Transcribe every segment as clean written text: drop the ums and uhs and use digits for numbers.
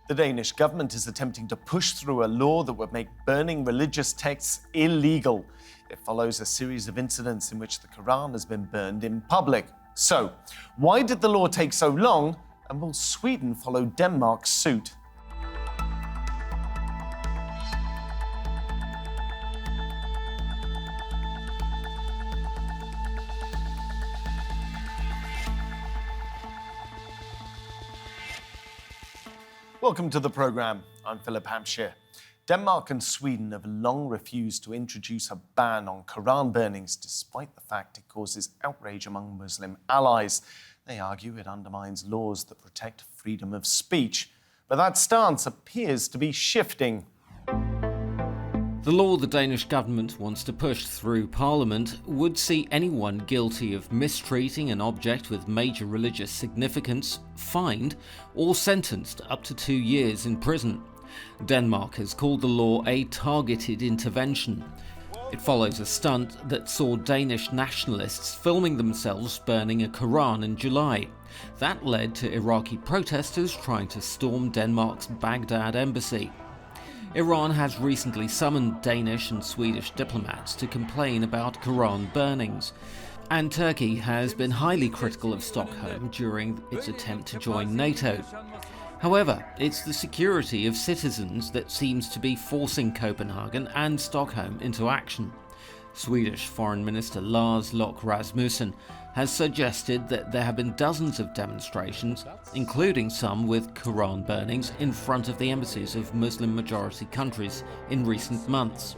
The Danish government is attempting to push through a law that would make burning religious texts illegal. It follows a series of incidents in which the Quran has been burned in public. So, why did the law take so long, and will Sweden follow Denmark's suit? Welcome to the programme. I'm Philip Hampshire. Denmark and Sweden have long refused to introduce a ban on Quran burnings, despite the fact it causes outrage among Muslim allies. They argue it undermines laws that protect freedom of speech. But that stance appears to be shifting. The law the Danish government wants to push through Parliament would see anyone guilty of mistreating an object with major religious significance fined or sentenced up to 2 years in prison. Denmark has called the law a targeted intervention. It follows a stunt that saw Danish nationalists filming themselves burning a Quran in July. That led to Iraqi protesters trying to storm Denmark's Baghdad embassy. Iran has recently summoned Danish and Swedish diplomats to complain about Quran burnings. And Turkey has been highly critical of Stockholm during its attempt to join NATO. However, it's the security of citizens that seems to be forcing Copenhagen and Stockholm into action. Swedish Foreign Minister Lars Løkke Rasmussen has suggested that there have been dozens of demonstrations, including some with Quran burnings in front of the embassies of Muslim-majority countries in recent months.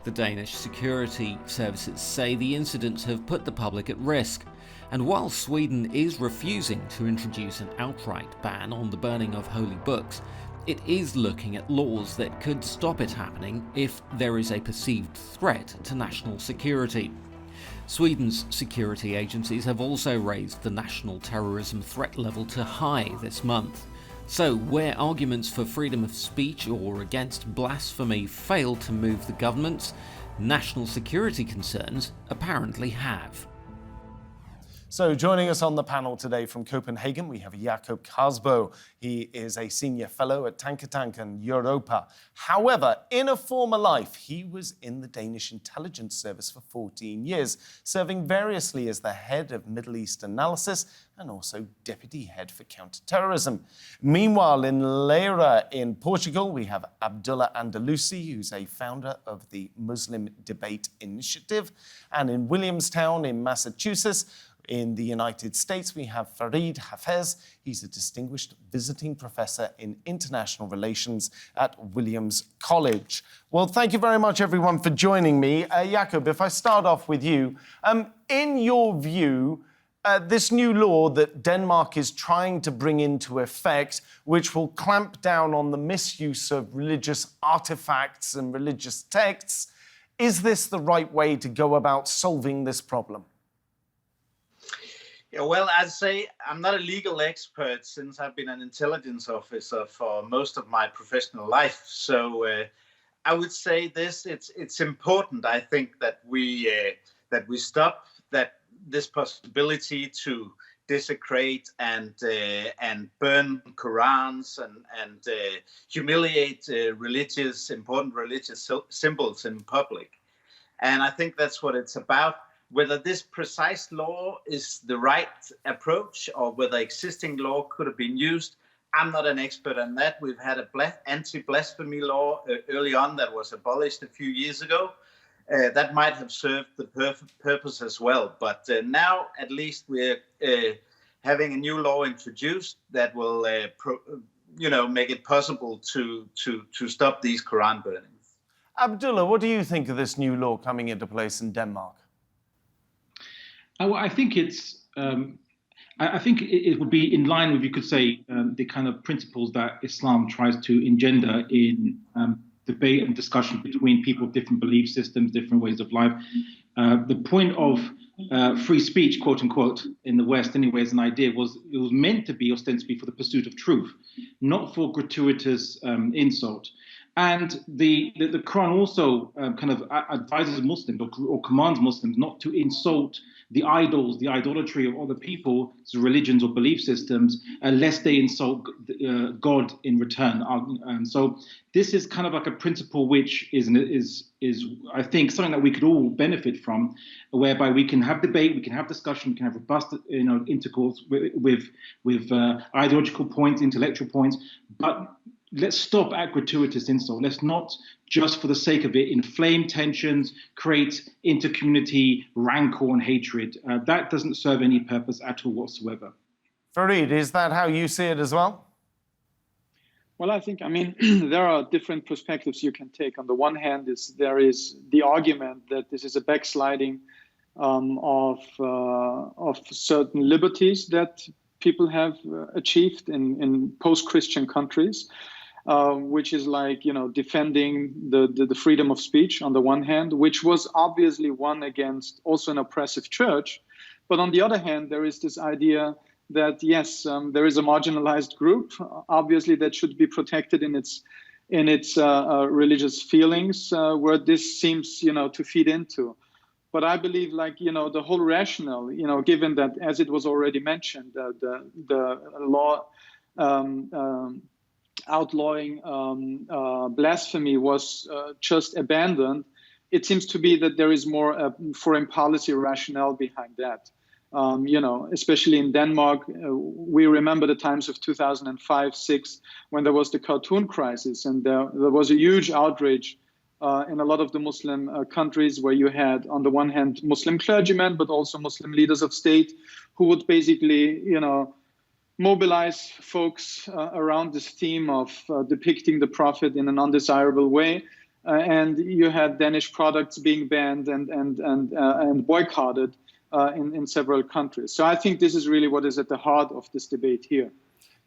The Danish security services say the incidents have put the public at risk, and while Sweden is refusing to introduce an outright ban on the burning of holy books, it is looking at laws that could stop it happening if there is a perceived threat to national security. Sweden's security agencies have also raised the national terrorism threat level to high this month. So, where arguments for freedom of speech or against blasphemy fail to move the governments, national security concerns apparently have. So joining us on the panel today from Copenhagen, we have Jakob Kaarsbo. He is a senior fellow at Taenketanken, Europa. However, in a former life, he was in the Danish intelligence service for 14 years, serving variously as the head of Middle East analysis and also deputy head for counterterrorism. Meanwhile, in Leira in Portugal, we have Abdullah Andalusi, who's a founder of the Muslim Debate Initiative. And in Williamstown in Massachusetts, in the United States, we have Farid Hafez. He's a distinguished visiting professor in international relations at Williams College. Well, thank you very much, everyone, for joining me. Jakob, if I start off with you, in your view, this new law that Denmark is trying to bring into effect, which will clamp down on the misuse of religious artifacts and religious texts, is this the right way to go about solving this problem? Yeah, well, I'd say I'm not a legal expert since I've been an intelligence officer for most of my professional life. So I would say this: it's important, I think, that we stop this possibility to desecrate and burn Qurans and humiliate important religious symbols in public. And I think that's what it's about. Whether this precise law is the right approach or whether existing law could have been used, I'm not an expert on that. We've had an anti-blasphemy law early on that was abolished a few years ago. That might have served the purpose as well. But now, at least, we're having a new law introduced that will, make it possible to stop these Quran burnings. Abdullah, what do you think of this new law coming into place in Denmark? I think it's. I think it would be in line with, you could say, the kind of principles that Islam tries to engender in debate and discussion between people of different belief systems, different ways of life. The point of free speech, quote unquote, in the West, anyway, as an idea, it was meant to be ostensibly for the pursuit of truth, not for gratuitous insult. And the Quran also kind of advises Muslims or commands Muslims not to insult the idols, the idolatry of other people's religions or belief systems, lest they insult God in return. And so this is kind of like a principle which is I think something that we could all benefit from, whereby we can have debate, we can have discussion, we can have robust intercourse with ideological points, intellectual points, but let's stop at gratuitous insult. Let's not, just for the sake of it, inflame tensions, create inter-community rancor and hatred. That doesn't serve any purpose at all whatsoever. Fareed, is that how you see it as well? Well, I think, there are different perspectives you can take. On the one hand, there is the argument that this is a backsliding of certain liberties that people have achieved in post-Christian countries. Which is like, defending the freedom of speech on the one hand, which was obviously won against also an oppressive church. But on the other hand, there is this idea that, yes, there is a marginalized group, obviously, that should be protected in its religious feelings, where this seems, to feed into. But I believe, the whole rationale, given that, as it was already mentioned, the law outlawing blasphemy was just abandoned, it seems to be that there is more a foreign policy rationale behind that. Especially in Denmark, we remember the times of 2005-06 when there was the cartoon crisis, and there was a huge outrage in a lot of the Muslim countries, where you had, on the one hand, Muslim clergymen, but also Muslim leaders of state who would basically, mobilize folks around this theme of depicting the Prophet in an undesirable way, and you had Danish products being banned and boycotted in several countries. So I think this is really what is at the heart of this debate here.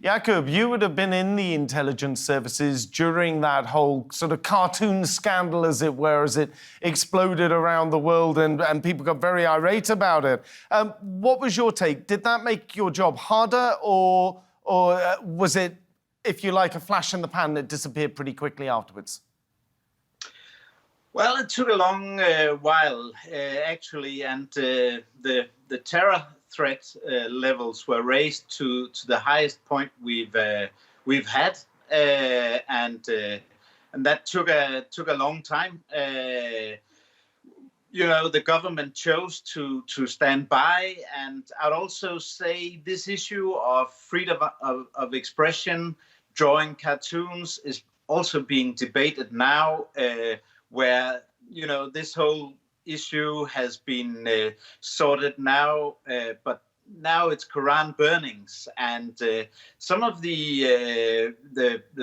Jakob, you would have been in the intelligence services during that whole sort of cartoon scandal, as it were, as it exploded around the world and people got very irate about it. What was your take? Did that make your job harder, or was it, if you like, a flash in the pan that disappeared pretty quickly afterwards? Well, it took a long while, actually, and the terror threat levels were raised to the highest point we've had, and that took a long time. The government chose to stand by, and I'd also say this issue of freedom of expression, drawing cartoons, is also being debated now, where this whole issue has been sorted now, but now it's Quran burnings, and some of the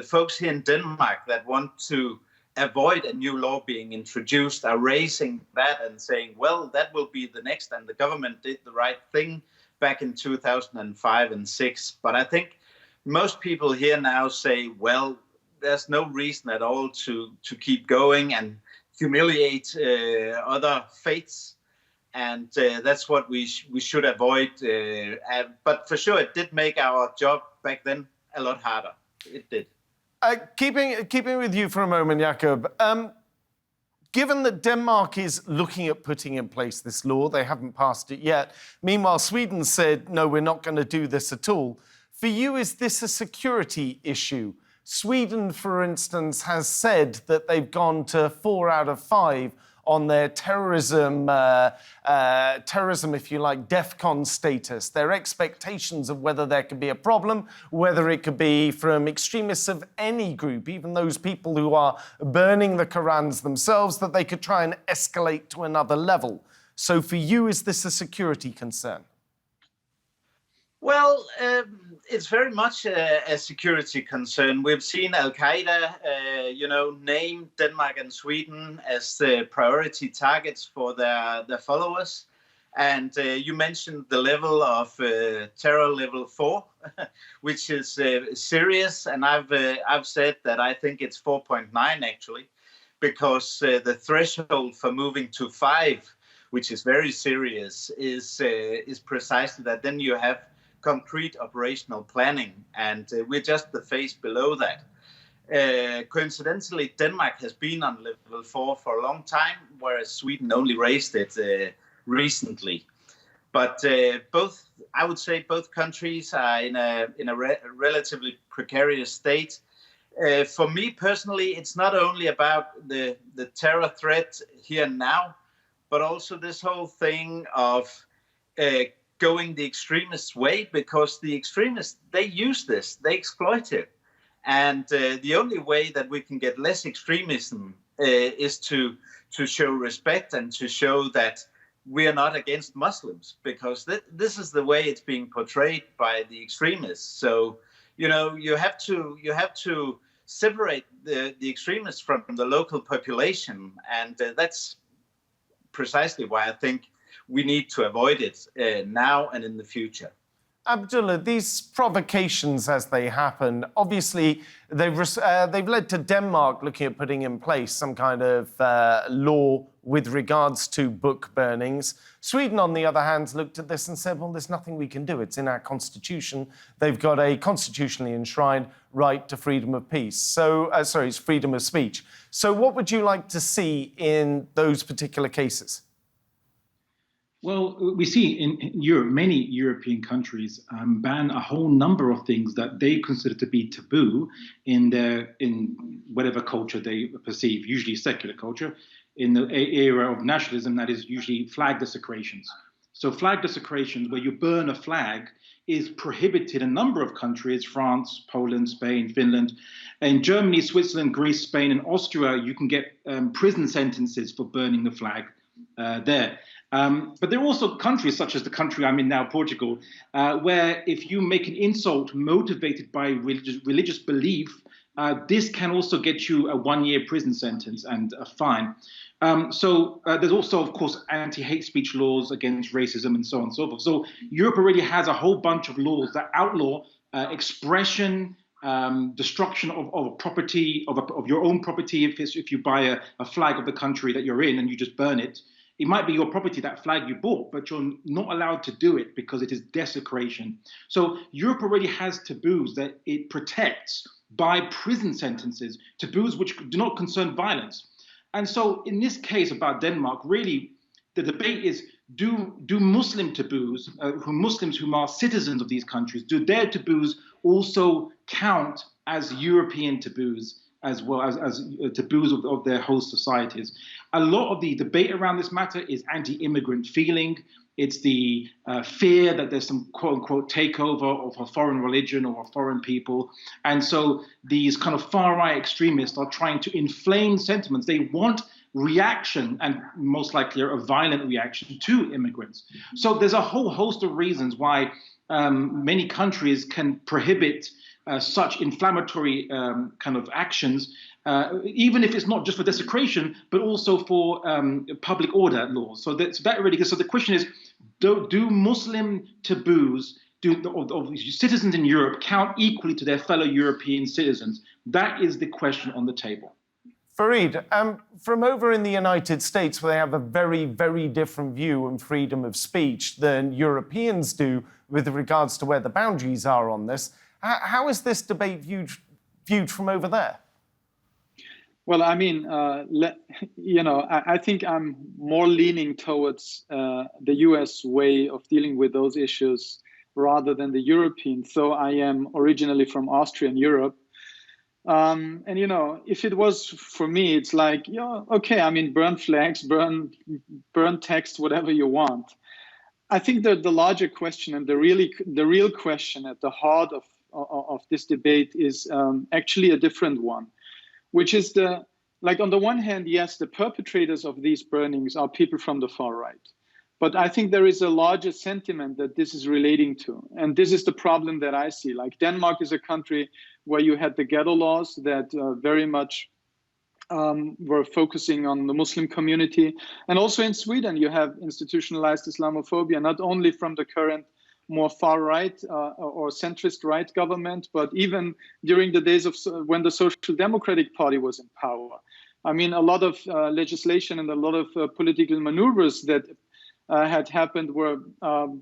folks here in Denmark that want to avoid a new law being introduced are raising that and saying, well, that will be the next, and the government did the right thing back in 2005 and 6. But I think most people here now say, well, there's no reason at all to keep going and humiliate other faiths, and that's what we should avoid. But for sure, it did make our job back then a lot harder. It did. Keeping with you for a moment, Jakob, given that Denmark is looking at putting in place this law, they haven't passed it yet. Meanwhile, Sweden said, no, we're not going to do this at all. For you, is this a security issue? Sweden, for instance, has said that they've gone to 4 out of 5 on their terrorism, if you like, DEFCON status, their expectations of whether there could be a problem, whether it could be from extremists of any group, even those people who are burning the Qurans themselves, that they could try and escalate to another level. So for you, is this a security concern? Well, it's very much a security concern. We've seen Al-Qaeda, name Denmark and Sweden as the priority targets for their followers. And you mentioned the level of terror level 4, which is serious. And I've said that I think it's 4.9 actually, because the threshold for moving to 5, which is very serious, is precisely that. Then you have concrete operational planning, and we're just the phase below that. Coincidentally, Denmark has been on level 4 for a long time, whereas Sweden only raised it recently. But I would say both countries are in a relatively precarious state. For me personally, it's not only about the terror threat here and now, but also this whole thing of going the extremist way, because the extremists, they use this, they exploit it. And the only way that we can get less extremism is to show respect and to show that we are not against Muslims, because this is the way it's being portrayed by the extremists. So, you have to separate the extremists from the local population, and that's precisely why I think we need to avoid it now and in the future. Abdullah, these provocations as they happen, obviously they've led to Denmark looking at putting in place some kind of law with regards to book burnings. Sweden, on the other hand, looked at this and said, well, there's nothing we can do. It's in our constitution. They've got a constitutionally enshrined right to freedom of it's freedom of speech. So what would you like to see in those particular cases? Well, we see in Europe, many European countries ban a whole number of things that they consider to be taboo in whatever culture they perceive, usually secular culture, in the era of nationalism, that is usually flag desecrations. So flag desecrations, where you burn a flag, is prohibited in a number of countries: France, Poland, Spain, Finland. In Germany, Switzerland, Greece, Spain, and Austria, you can get prison sentences for burning the flag there. But there are also countries, such as the country I'm in now, Portugal, where if you make an insult motivated by religious belief, this can also get you a 1-year prison sentence and a fine. So there's also, of course, anti-hate speech laws against racism and so on and so forth. So Europe already has a whole bunch of laws that outlaw expression, destruction of property, of your own property. If you buy a flag of the country that you're in and you just burn it, it might be your property, that flag you bought, but you're not allowed to do it because it is desecration. So Europe already has taboos that it protects by prison sentences, taboos which do not concern violence. And so in this case about Denmark, really the debate is, do Muslim taboos, Muslims who are citizens of these countries, do their taboos also count as European taboos, as well as taboos of their host societies? A lot of the debate around this matter is anti-immigrant feeling. It's the fear that there's some quote-unquote takeover of a foreign religion or a foreign people. And so these kind of far-right extremists are trying to inflame sentiments. They want reaction, and most likely a violent reaction, to immigrants. So there's a whole host of reasons why many countries can prohibit such inflammatory kind of actions, even if it's not just for desecration, but also for public order laws. So that really goes. So the question is, do Muslim taboos of citizens in Europe count equally to their fellow European citizens? That is the question on the table. Fareed, from over in the United States, where they have a very, very different view on freedom of speech than Europeans do with regards to where the boundaries are on this, how is this debate viewed from over there? Well, I mean, I think I'm more leaning towards the US way of dealing with those issues rather than the European. So I am originally from Austria in Europe. And, if it was for me, it's like, okay, I mean, burn flags, burn text, whatever you want. I think that the larger question and the real question at the heart of this debate is actually a different one, which is on the one hand, yes, the perpetrators of these burnings are people from the far right. But I think there is a larger sentiment that this is relating to. And this is the problem that I see. Like, Denmark is a country where you had the ghetto laws that very much were focusing on the Muslim community. And also in Sweden, you have institutionalized Islamophobia, not only from the current more far right or centrist right government, but even during the days of when the Social Democratic Party was in power. I mean, a lot of legislation and a lot of political maneuvers that had happened were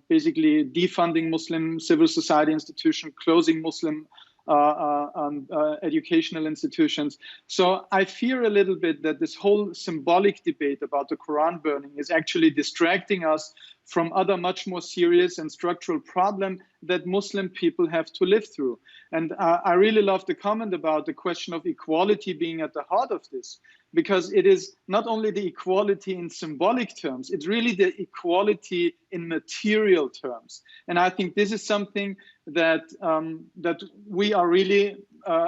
basically defunding Muslim civil society institutions, closing Muslim educational institutions. So I fear a little bit that this whole symbolic debate about the Quran burning is actually distracting us from other much more serious and structural problem that Muslim people have to live through. And I really love the comment about the question of equality being at the heart of this, because it is not only the equality in symbolic terms, it's really the equality in material terms. And I think this is something that that we are really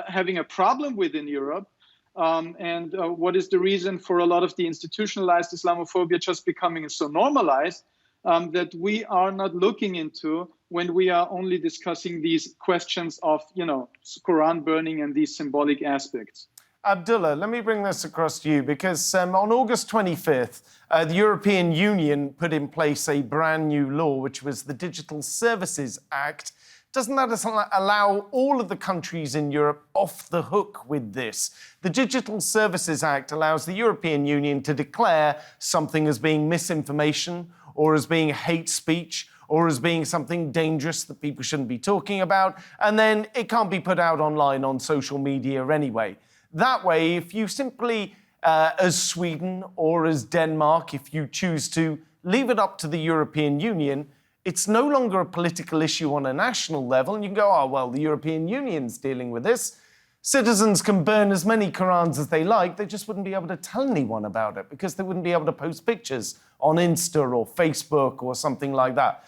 having a problem with in Europe. What is the reason for a lot of the institutionalized Islamophobia just becoming so normalized that we are not looking into when we are only discussing these questions of, Quran burning and these symbolic aspects. Abdullah, let me bring this across to you, because on August 25th, the European Union put in place a brand new law, which was the Digital Services Act. Doesn't that allow all of the countries in Europe off the hook with this? The Digital Services Act allows the European Union to declare something as being misinformation, or as being hate speech, or as being something dangerous that people shouldn't be talking about, and then it can't be put out online on social media anyway. That way, if you simply, as Sweden or as Denmark, if you choose to leave it up to the European Union, it's no longer a political issue on a national level, and you can go, oh, well, the European Union's dealing with this. Citizens can burn as many Qurans as they like, they just wouldn't be able to tell anyone about it because they wouldn't be able to post pictures on Insta or Facebook or something like that.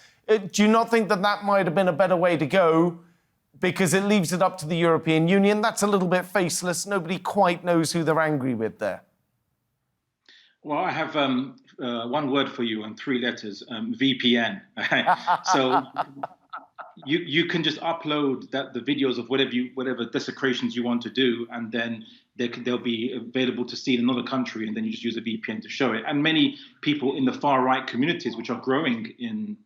Do you not think that that might have been a better way to go, because it leaves it up to the European Union? That's a little bit faceless. Nobody quite knows who they're angry with there. Well, I have one word for you and 3 letters, VPN. So you can just upload the videos of whatever desecrations you want to do, and then they'll be available to see in another country, and then you just use a VPN to show it. And many people in the far right communities, which are growing in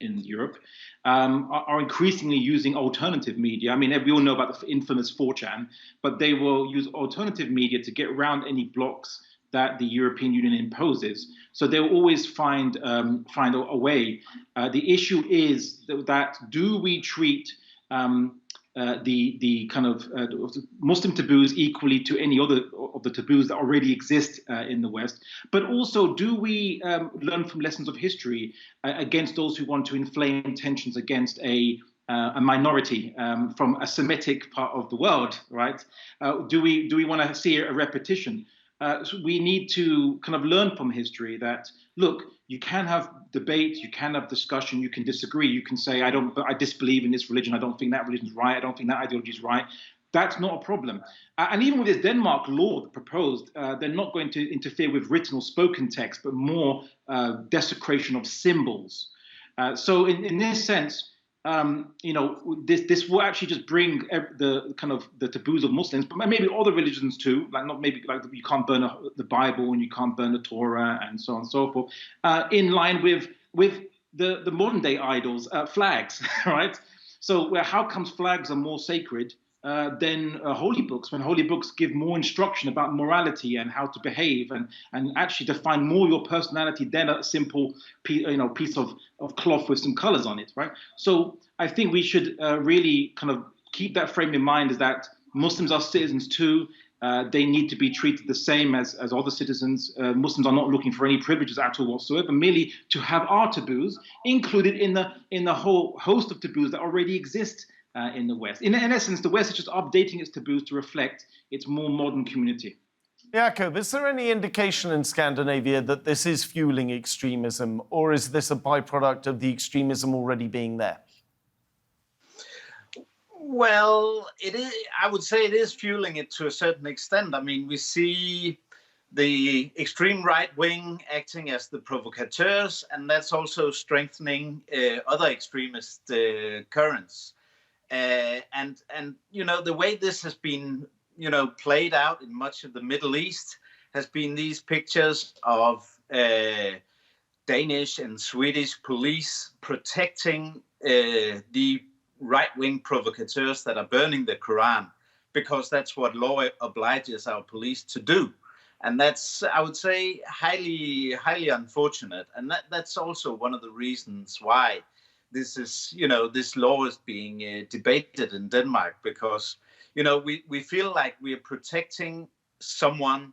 Europe, are increasingly using alternative media. I mean, we all know about the infamous 4chan, but they will use alternative media to get around any blocks that the European Union imposes. So they'll always find a way. The issue is that do we treat the kind of Muslim taboos equally to any other of the taboos that already exist in the West? But also, do we learn from lessons of history against those who want to inflame tensions against a minority from a Semitic part of the world, right? Do we want to see a repetition? So we need to kind of learn from history that, look, you can have debate, you can have discussion, you can disagree, you can say, I disbelieve in this religion, I don't think that religion's right, I don't think that ideology is right. That's not a problem. And even with this Denmark law proposed, they're not going to interfere with written or spoken text, but more desecration of symbols. So in this sense, this will actually just bring the kind of the taboos of Muslims, but maybe other religions too, like you can't burn the Bible and you can't burn the Torah and so on and so forth, in line with the modern day idols, flags, right? So how comes flags are more sacred than holy books, when holy books give more instruction about morality and how to behave and actually define more your personality than a simple piece of cloth with some colors on it, right? So I think we should really kind of keep that frame in mind, is that Muslims are citizens too. They need to be treated the same as other citizens. Muslims are not looking for any privileges at all whatsoever, merely to have our taboos included in the whole host of taboos that already exist in the West. In essence, the West is just updating its taboos to reflect its more modern community. Jakob, is there any indication in Scandinavia that this is fueling extremism, or is this a byproduct of the extremism already being there? Well, it is. I would say it is fueling it to a certain extent. I mean, we see the extreme right wing acting as the provocateurs, and that's also strengthening other extremist currents. And the way this has been played out in much of the Middle East has been these pictures of Danish and Swedish police protecting the right-wing provocateurs that are burning the Quran, because that's what law obliges our police to do. And that's, I would say, highly, highly unfortunate. And that's also one of the reasons why this law is being debated in Denmark, because we feel like we are protecting someone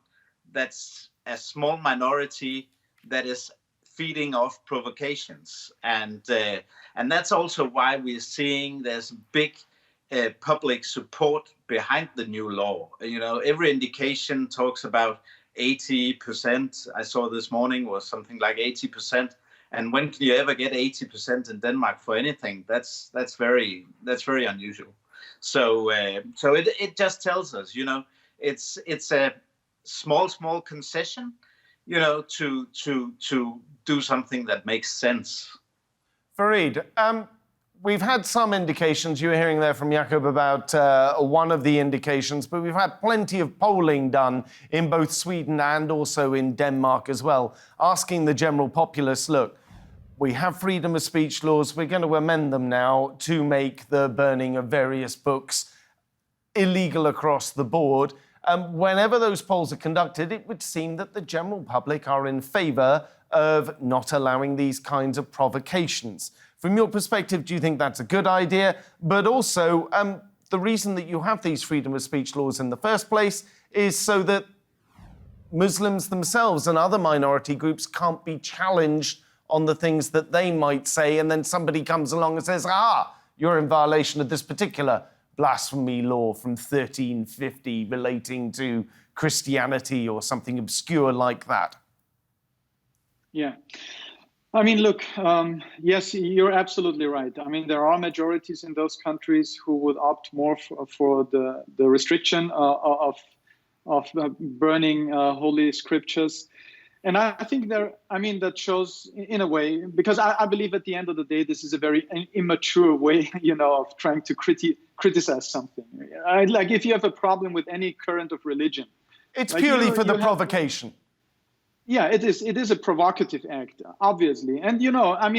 that's a small minority that is feeding off provocations, and that's also why we're seeing there's big public support behind the new law. Every indication talks about 80%. I saw this morning was something like 80%. And when can you ever get 80% in Denmark for anything? That's very unusual. So it just tells us, it's a small concession, to do something that makes sense. Fareed, we've had some indications, you were hearing there from Jakob about one of the indications, but we've had plenty of polling done in both Sweden and also in Denmark as well, asking the general populace, look, we have freedom of speech laws, we're going to amend them now to make the burning of various books illegal across the board. Whenever those polls are conducted, it would seem that the general public are in favour of not allowing these kinds of provocations. From your perspective, do you think that's a good idea? But also, the reason that you have these freedom of speech laws in the first place is so that Muslims themselves and other minority groups can't be challenged on the things that they might say, and then somebody comes along and says, you're in violation of this particular blasphemy law from 1350 relating to Christianity or something obscure like that. Yeah. I mean, look, yes, you're absolutely right. I mean, there are majorities in those countries who would opt more for the restriction of burning holy scriptures. And I think that shows in a way, because I believe at the end of the day, this is a very immature way, of trying to criticize something. Like if you have a problem with any current of religion. It's purely for the provocation. Yeah, it is a provocative act, obviously. And,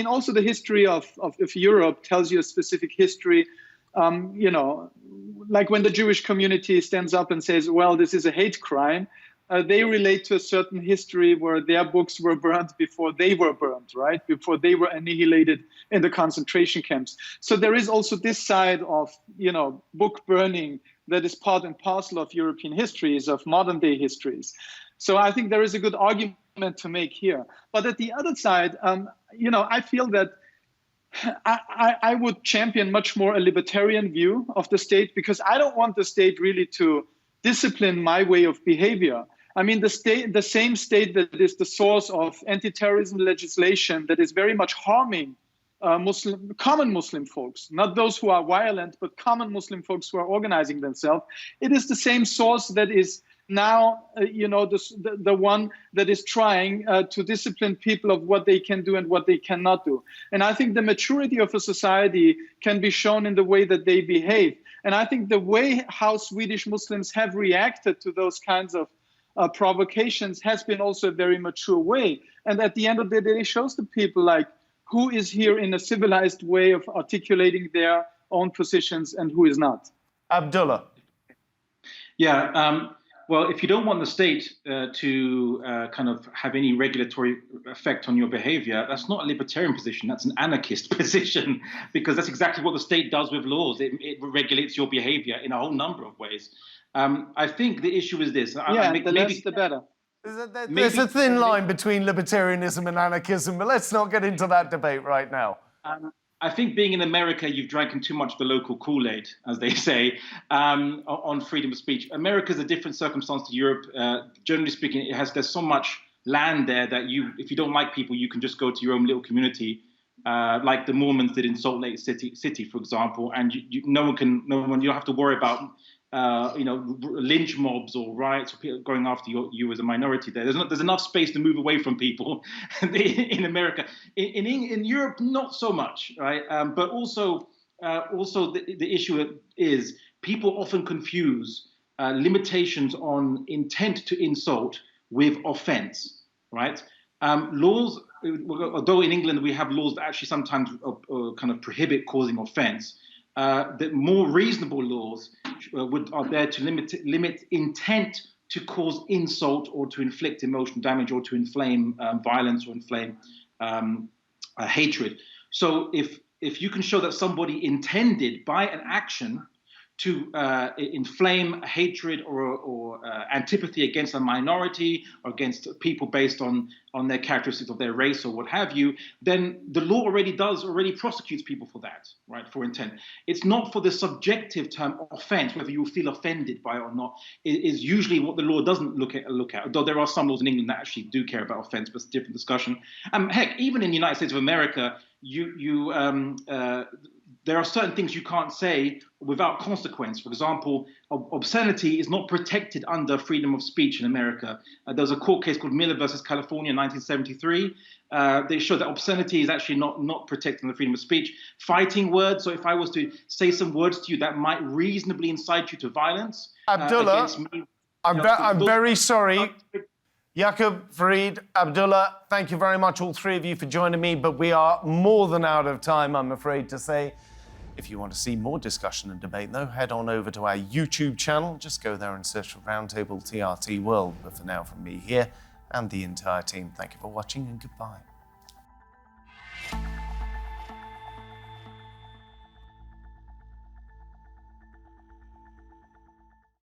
also the history of Europe tells you a specific history. Like when the Jewish community stands up and says, well, this is a hate crime, they relate to a certain history where their books were burned before they were burned, right? Before they were annihilated in the concentration camps. So there is also this side of, book burning that is part and parcel of European histories, of modern day histories. So I think there is a good argument to make here. But at the other side, I feel that I would champion much more a libertarian view of the state, because I don't want the state really to discipline my way of behavior. I mean, the same state that is the source of anti-terrorism legislation that is very much harming common Muslim folks, not those who are violent, but common Muslim folks who are organizing themselves. It is the same source that is now, the one that is trying to discipline people of what they can do and what they cannot do. And I think the maturity of a society can be shown in the way that they behave. And I think the way how Swedish Muslims have reacted to those kinds of provocations has been also a very mature way. And at the end of the day, it shows the people like who is here in a civilized way of articulating their own positions and who is not. Abdullah. Yeah. Well, if you don't want the state to kind of have any regulatory effect on your behavior, that's not a libertarian position. That's an anarchist position, because that's exactly what the state does with laws. It regulates your behavior in a whole number of ways. I think the issue is this. The less, the better. There's a thin line between libertarianism and anarchism, but let's not get into that debate right now. I think being in America, you've drank too much of the local Kool-Aid, as they say, on freedom of speech. America's a different circumstance to Europe. Generally speaking, there's so much land there that if you don't like people, you can just go to your own little community, like the Mormons did in Salt Lake City, for example, and you don't have to worry about lynch mobs or riots or people going after you as a minority there. There's enough space to move away from people in America. In Europe, not so much, right? But also the issue is people often confuse limitations on intent to insult with offense, right? Laws, although in England we have laws that actually sometimes kind of prohibit causing offense, the more reasonable laws are there to limit intent to cause insult or to inflict emotional damage or to inflame violence or inflame hatred. So if if you can show that somebody intended by an action to inflame hatred or antipathy against a minority or against people based on their characteristics of their race or what have you, then the law already prosecutes people for that, right, for intent. It's not for the subjective term offense, whether you feel offended by it or not, is usually what the law doesn't look at, although there are some laws in England that actually do care about offense, but it's a different discussion. Heck, even in the United States of America, there are certain things you can't say without consequence. For example, obscenity is not protected under freedom of speech in America. There was a court case called Miller versus California in 1973. They showed that obscenity is actually not protected under freedom of speech. Fighting words, so if I was to say some words to you that might reasonably incite you to violence Abdullah, against me. I'm very sorry. Jakob, Farid, Abdullah, thank you very much, all three of you, for joining me, but we are more than out of time, I'm afraid to say. If you want to see more discussion and debate, though, head on over to our YouTube channel. Just go there and search for Roundtable TRT World. But for now, from me here and the entire team, thank you for watching and goodbye.